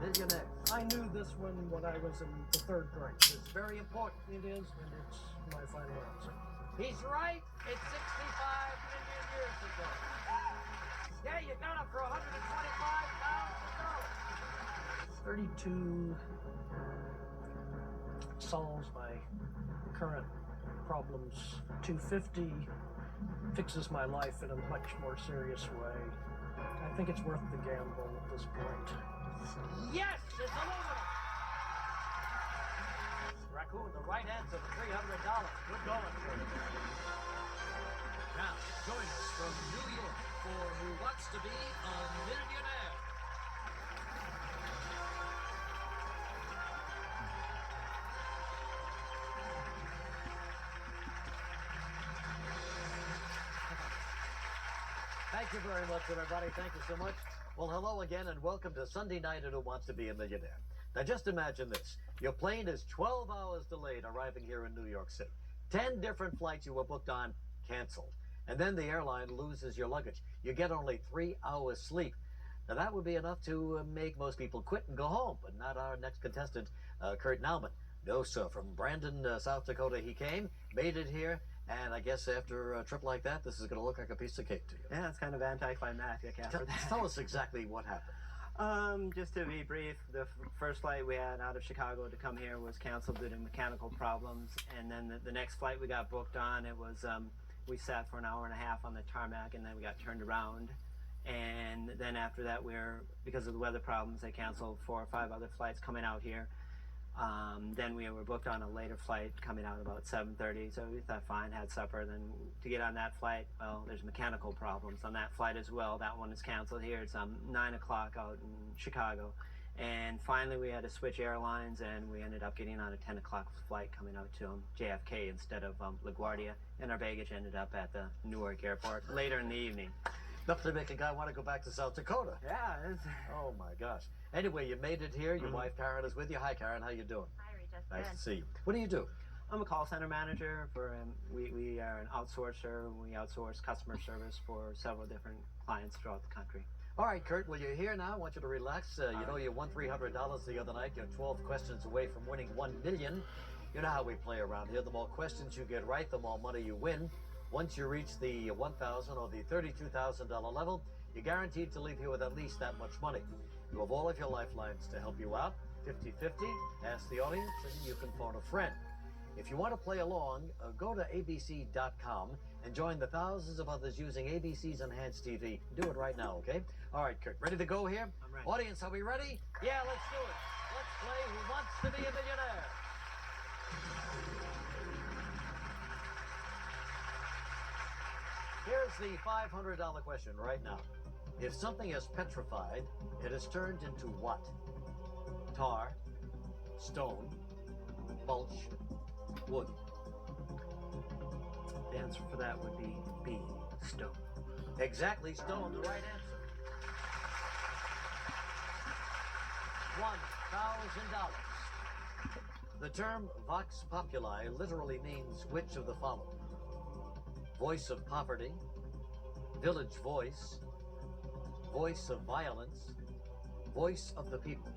Millionaire. I knew this one when I was in the 3rd grade. It's very important. It is, and it's my final answer. He's right. It's 65 million years ago. Yeah, you got it for $125,000. 32 solves my current problems. 250 fixes my life in a much more serious way. I think it's worth the gamble at this point. Yes, it's aluminum. Raccoon, the right answer for $300. Good going. Now, join us from New York for Who Wants to Be a Millionaire? Thank you very much, everybody. Thank you so much. Well, hello again, and welcome to Sunday night at Who Wants to Be a Millionaire. Now, just imagine this. Your plane is 12 hours delayed arriving here in New York City. 10 different flights you were booked on canceled. And then the airline loses your luggage. You get only 3 hours sleep. Now, that would be enough to make most people quit and go home, but not our next contestant, Kurt Naumann. No, sir. From Brandon, South Dakota, he came, made it here, and I guess after a trip like that, this is going to look like a piece of cake to you. Yeah, it's kind of anticlimactic after that. Tell us exactly what happened. Just to be brief, the first flight we had out of Chicago to come here was canceled due to mechanical problems, and then the next flight we got booked on, it was we sat for an hour and a half on the tarmac, and then we got turned around, and then after that because of the weather problems, they canceled 4 or 5 other flights coming out here. Then we were booked on a later flight coming out about 7:30, so we thought fine, had supper. Then to get on that flight, well, there's mechanical problems on that flight as well. That one is canceled here. It's 9 o'clock out in Chicago. And finally we had to switch airlines, and we ended up getting on a 10 o'clock flight coming out to JFK instead of LaGuardia. And our baggage ended up at the Newark airport later in the evening. Enough to make a guy want to go back to South Dakota. Yeah. Oh, my gosh. Anyway, you made it here. Your wife, Karen, is with you. Hi, Karen. How you doing? Hi, Regis. Nice Good. to see you. What do you do? I'm a call center manager for, we are an outsourcer. We outsource customer service for several different clients throughout the country. All right, Kurt, well, you're here now. I want you to relax. You know, you won $300 the other night. You're 12 questions away from winning $1 million. You know how we play around here. The more questions you get right, the more money you win. Once you reach the $1,000 or the $32,000 level, you're guaranteed to leave here with at least that much money. You have all of your lifelines to help you out. 50-50, ask the audience, and you can phone a friend. If you want to play along, go to abc.com and join the thousands of others using ABC's Enhanced TV. Do it right now, okay? All right, Kurt, ready to go here? I'm ready. Audience, are we ready? Yeah, let's do it. Let's play Who Wants to Be a Millionaire? Here's the $500 question right now. If something is petrified, it is turned into what? Tar, stone, mulch, wood. The answer for that would be B, stone. Exactly, stone, the right answer. $1,000. The term vox populi literally means which of the following? Voice of poverty, village voice, voice of violence, voice of the people.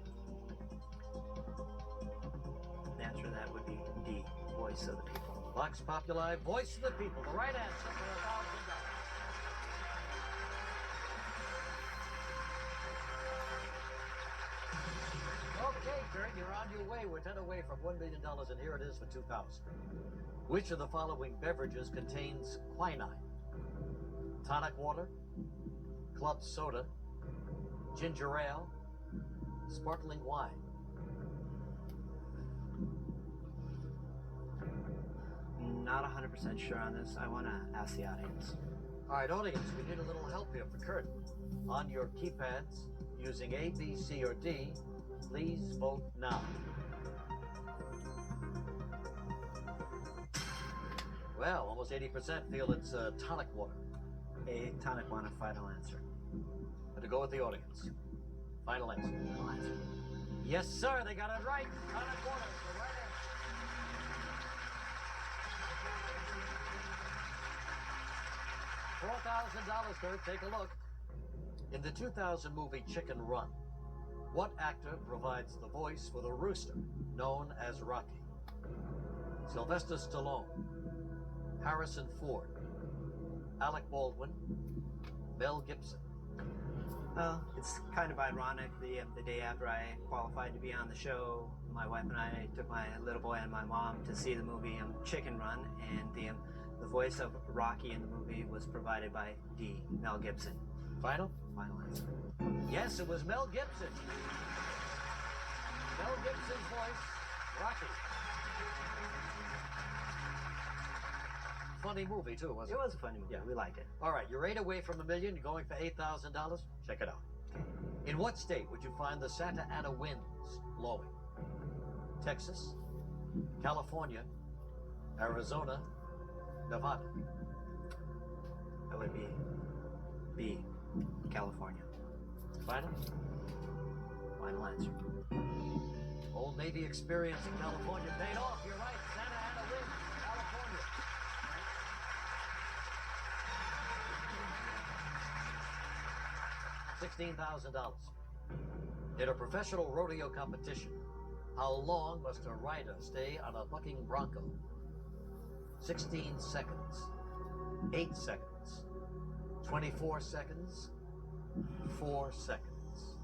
The answer to that would be D, voice of the people. Vox populi, voice of the people. The right answer for $1,000. Okay, Kurt, you're on your way. We're 10 away from $1 million, and here it is for $2,000. Which of the following beverages contains quinine? Tonic water, club soda, ginger ale, sparkling wine. Not 100% sure on this. I want to ask the audience. All right, audience, we need a little help here for Kurt. On your keypads, using A, B, C, or D, please vote now. Well, almost 80% feel it's tonic water. A, tonic water, final answer. And to go with the audience. Final answer. Final answer. Yes, sir, they got it right. Tonic water, the right answer. $4,000, Kurt. Take a look. In the 2000 movie Chicken Run, What actor provides the voice for the rooster, known as Rocky? Sylvester Stallone, Harrison Ford, Alec Baldwin, Mel Gibson. Well, it's kind of ironic. The day after I qualified to be on the show, my wife and I took my little boy and my mom to see the movie Chicken Run, and the voice of Rocky in the movie was provided by Mel Gibson. Final? Final answer. Yes, it was Mel Gibson. Mel Gibson's voice, Rocky. Funny movie, too, wasn't It was a funny movie. Yeah. We liked it. All right, you're 8 away from $1 million. You're going for $8,000. Check it out. In what state would you find the Santa Ana winds blowing? Texas, California, Arizona, Nevada. That would be B, California. Final? Final answer. Old Navy experience in California paid off. You're right. Santa Ana winds, California. $16,000. In a professional rodeo competition, how long must a rider stay on a bucking bronco? 16 seconds, 8 seconds, 24 seconds, 4 seconds.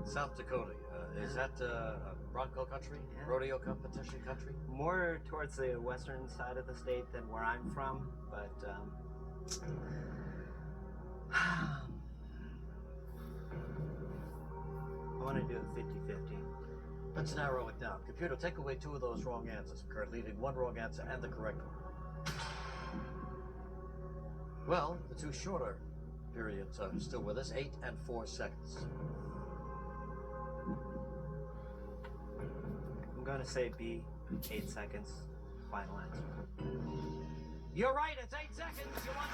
South Dakota, is that a bronco country? Yeah. Rodeo competition country? More towards the western side of the state than where I'm from, but I want to do a 50-50. Let's narrow it down. Computer, take away 2 of those wrong answers, Kurt, leaving 1 wrong answer and the correct one. Well, the 2 shorter periods are still with us, 8 and 4 seconds. I'm going to say B, 8 seconds. Final answer. You're right, it's 8 seconds. You won $16,000.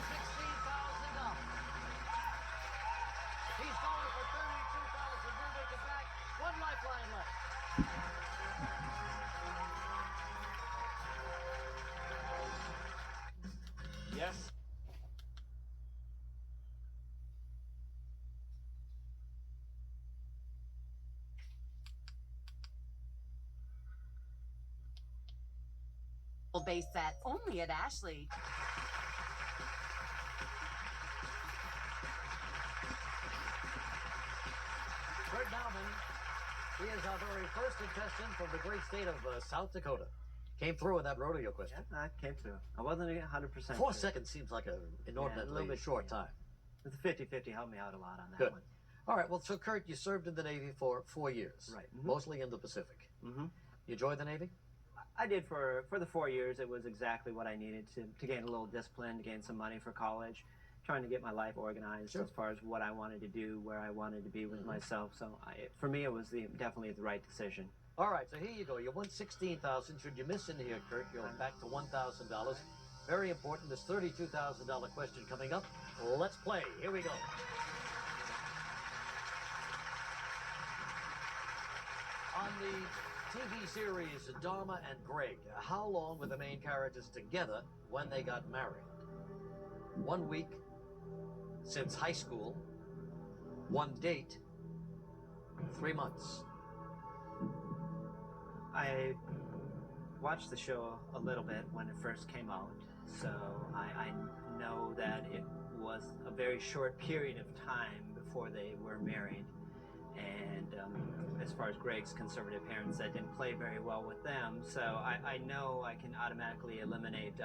He's going for $32,000. We'll make it back. 1 lifeline left. Yes. Base set only at Ashley. Kurt Naumann, he is our very first contestant from the great state of South Dakota. Came through in that rodeo question. Yeah, I came through. I wasn't 100%. 4 seconds seems like an inordinately little bit short yeah. time. But the 50-50 helped me out a lot on that Good. one. All right, well, so Kurt, you served in the Navy for 4 years. Right. Mostly in the Pacific. Mm-hmm. You enjoyed the Navy? I did for the 4 years. It was exactly what I needed to gain a little discipline, to gain some money for college, trying to get my life organized as far as what I wanted to do, where I wanted to be with myself. So for me, it was definitely the right decision. All right, so here you go. You won $16,000. Should you miss in here, Kurt, you're back to $1,000. Very important. This $32,000 question coming up. Let's play. Here we go. On the TV series Dharma and Greg, how long were the main characters together when they got married? 1 week, since high school, 1 date, 3 months. I watched the show a little bit when it first came out, so I know that it was a very short period of time before they were married. And as far as Greg's conservative parents, that didn't play very well with them. So I know I can automatically eliminate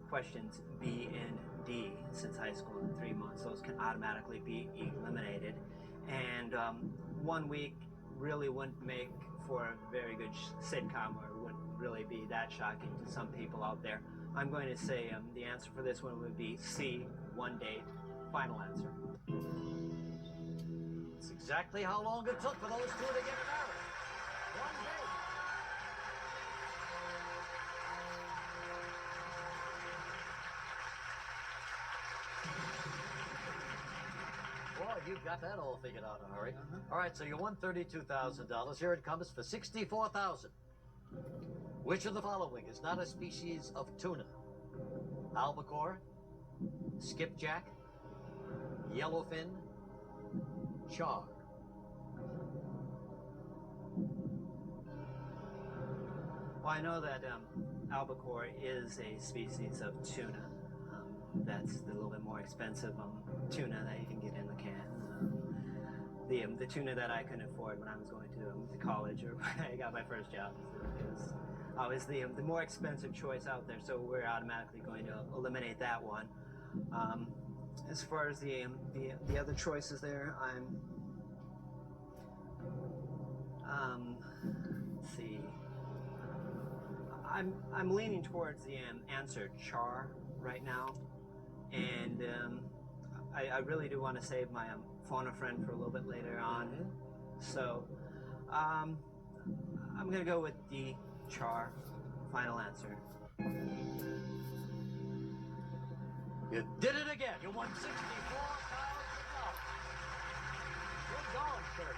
questions B and D since high school in 3 months. Those can automatically be eliminated. And 1 week really wouldn't make for a very good sitcom, or wouldn't really be that shocking to some people out there. I'm going to say the answer for this one would be C, 1 date. Final answer. It's exactly how long it took for those 2 to get married. 1 date. Boy, you've got that all figured out in a hurry. All right, so you won $32,000. Here it comes for $64,000. Which of the following is not a species of tuna? Albacore, skipjack, yellowfin, char? Well, I know that albacore is a species of tuna. That's a little bit more expensive tuna that you can get in the can. The tuna that I couldn't afford when I was going to college or when I got my first job is always the more expensive choice out there. So we're automatically going to eliminate that one. As far as the other choices there, let's see. I'm leaning towards the answer char right now, and I really do want to save my phone a friend for a little bit later on. So I'm gonna go with the char. Final answer. You did it again. You won $64,000. Good going, Kurt.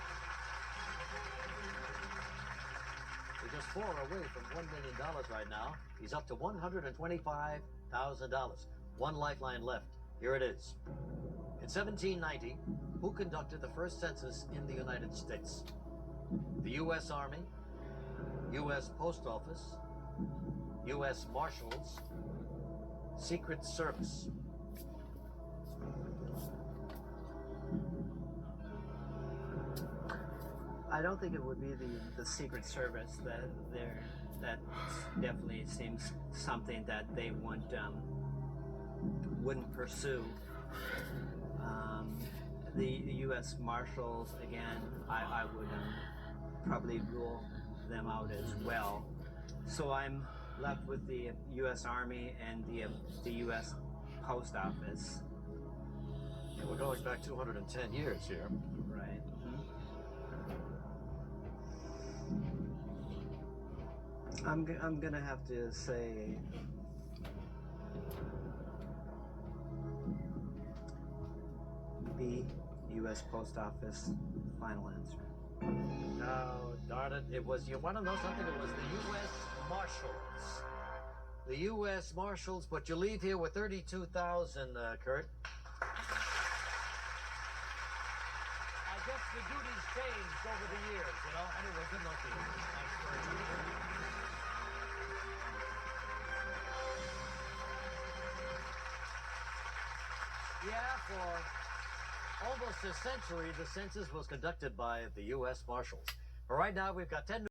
You're just 4 away from $1 million right now. He's up to $125,000. One lifeline left. Here it is. In 1790, who conducted the first census in the United States? The U.S. Army, U.S. Post Office, U.S. Marshals, Secret Service. I don't think it would be the Secret Service. That definitely seems something that they wouldn't pursue. The U.S. Marshals, again, I would probably rule them out as well. So I'm left with the U.S. Army and the U.S. Post Office. Yeah, we're going back 210 years here. Right. I'm gonna have to say B, U.S. Post Office. Final answer. No, darn it. It was, you want to know something? It was the U.S. Marshals. The U.S. Marshals, but you leave here with 32,000, Kurt. I guess the duties changed over the years, you know? Anyway, good luck to you. Thanks very much. Yeah, for almost a century, the census was conducted by the U.S. Marshals. But right now, we've got 10